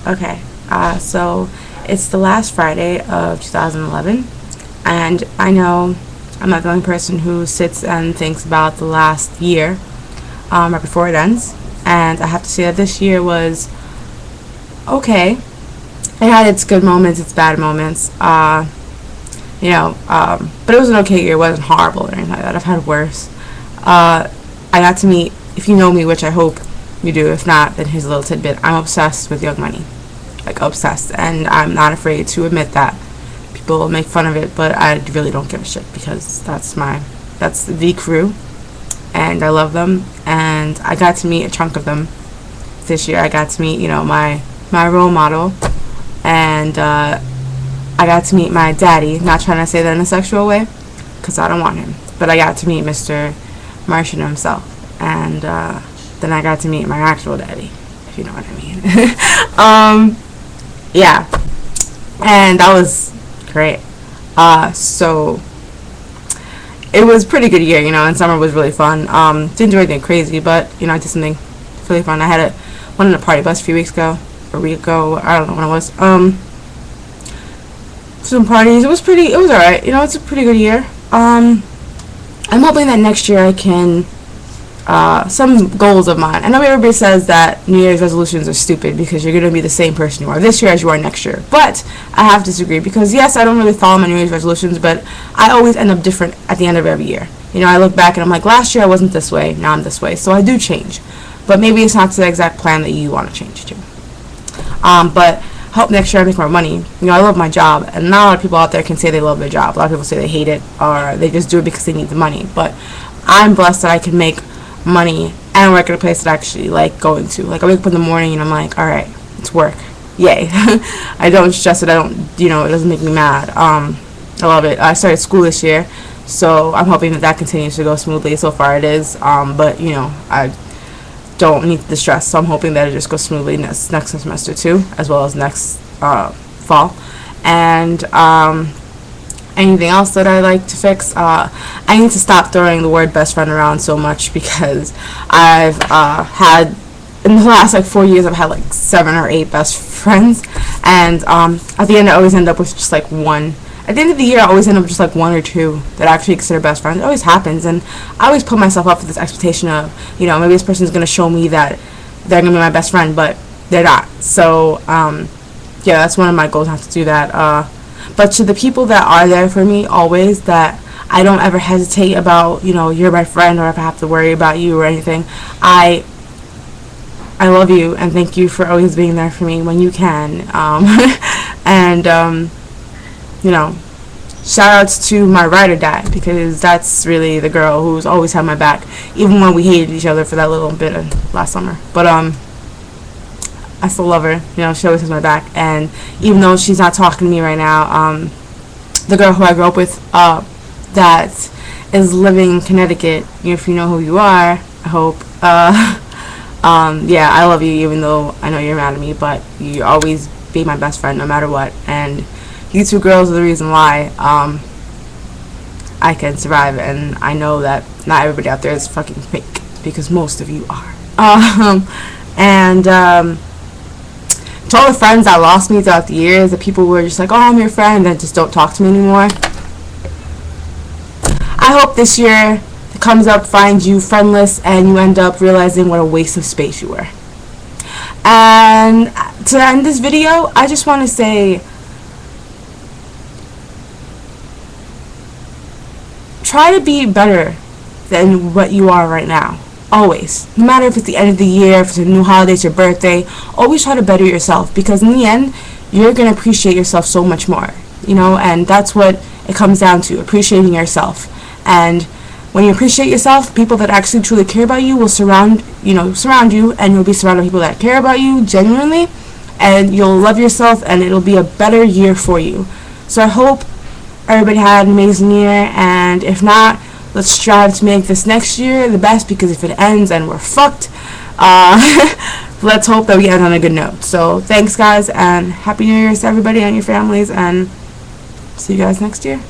Okay, so it's the last Friday of 2011, and I know I'm not the only person who sits and thinks about the last year right before it ends. And I have to say that this year was okay. It had its good moments, its bad moments, but it was an okay year. It wasn't horrible or anything like that. I've had worse. I got to meet, if you know me, which I hope you do. If not, then here's a little tidbit. I'm obsessed with Young Money, like obsessed, and I'm not afraid to admit that. People make fun of it, but I really don't give a shit because that's the crew, and I love them. And I got to meet a chunk of them this year. I got to meet, my role model, and I got to meet my daddy. Not trying to say that in a sexual way, because I don't want him, but I got to meet Mr. Martian himself, and then I got to meet my actual daddy, if you know what I mean. Yeah, and that was great. So it was a pretty good year, and summer was really fun. Didn't do anything crazy, but I did something really fun. I went on a party bus a week ago, I don't know when it was. Some parties. It was alright. It's a pretty good year. I'm hoping that next year I can some goals of mine. I know everybody says that New Year's resolutions are stupid because you're going to be the same person you are this year as you are next year. But I have to disagree because, yes, I don't really follow my New Year's resolutions, but I always end up different at the end of every year. I look back and I'm like, last year I wasn't this way, now I'm this way. So I do change. But maybe it's not to the exact plan that you want to change to. But I hope next year I make more money. I love my job, and not a lot of people out there can say they love their job. A lot of people say they hate it or they just do it because they need the money. But I'm blessed that I can make money and work at a place that I actually like going to. Like, I wake up in the morning and I'm like, all right, it's work, yay. I don't stress it. I don't, it doesn't make me mad. I love it. I started school this year, so I'm hoping that continues to go smoothly. So far it is, but I don't need the stress, so I'm hoping that it just goes smoothly next semester too, as well as next fall. And anything else that I like to fix? I need to stop throwing the word best friend around so much because I've had, in the last 4 years, I've had 7 or 8 best friends, and at the end I always end up with just one. At the end of the year, I always end up with just 1 or 2 that I actually consider best friends. It always happens, and I always put myself up with this expectation of, maybe this person's going to show me that they're going to be my best friend, but they're not. So, yeah, that's one of my goals, not to do that. But to the people that are there for me always, that I don't ever hesitate about, you're my friend, or if I have to worry about you or anything, I love you, and thank you for always being there for me when you can. And, shout outs to my ride or die, because that's really the girl who's always had my back, even when we hated each other for that little bit of last summer. But I still love her. She always has my back, and even though she's not talking to me right now, the girl who I grew up with, that is living in Connecticut, if you know who you are, I hope. Yeah, I love you, even though I know you're mad at me, but you always be my best friend no matter what. And you two girls are the reason why I can survive, and I know that not everybody out there is fucking fake, because most of you are. And to all the friends that lost me throughout the years, the people who were just oh, I'm your friend, and just don't talk to me anymore, I hope this year it comes up, finds you friendless, and you end up realizing what a waste of space you were. And to end this video, I just want to say, try to be better than what you are right now. Always. No matter if it's the end of the year, if it's a new holiday, it's your birthday, always try to better yourself, because in the end, you're going to appreciate yourself so much more. And that's what it comes down to, appreciating yourself. And when you appreciate yourself, people that actually truly care about you will surround you, and you'll be surrounded by people that care about you genuinely, and you'll love yourself, and it'll be a better year for you. So I hope everybody had an amazing year, and if not, let's strive to make this next year the best, because if it ends and we're fucked, let's hope that we end on a good note. So thanks, guys, and Happy New Year's to everybody and your families, and see you guys next year.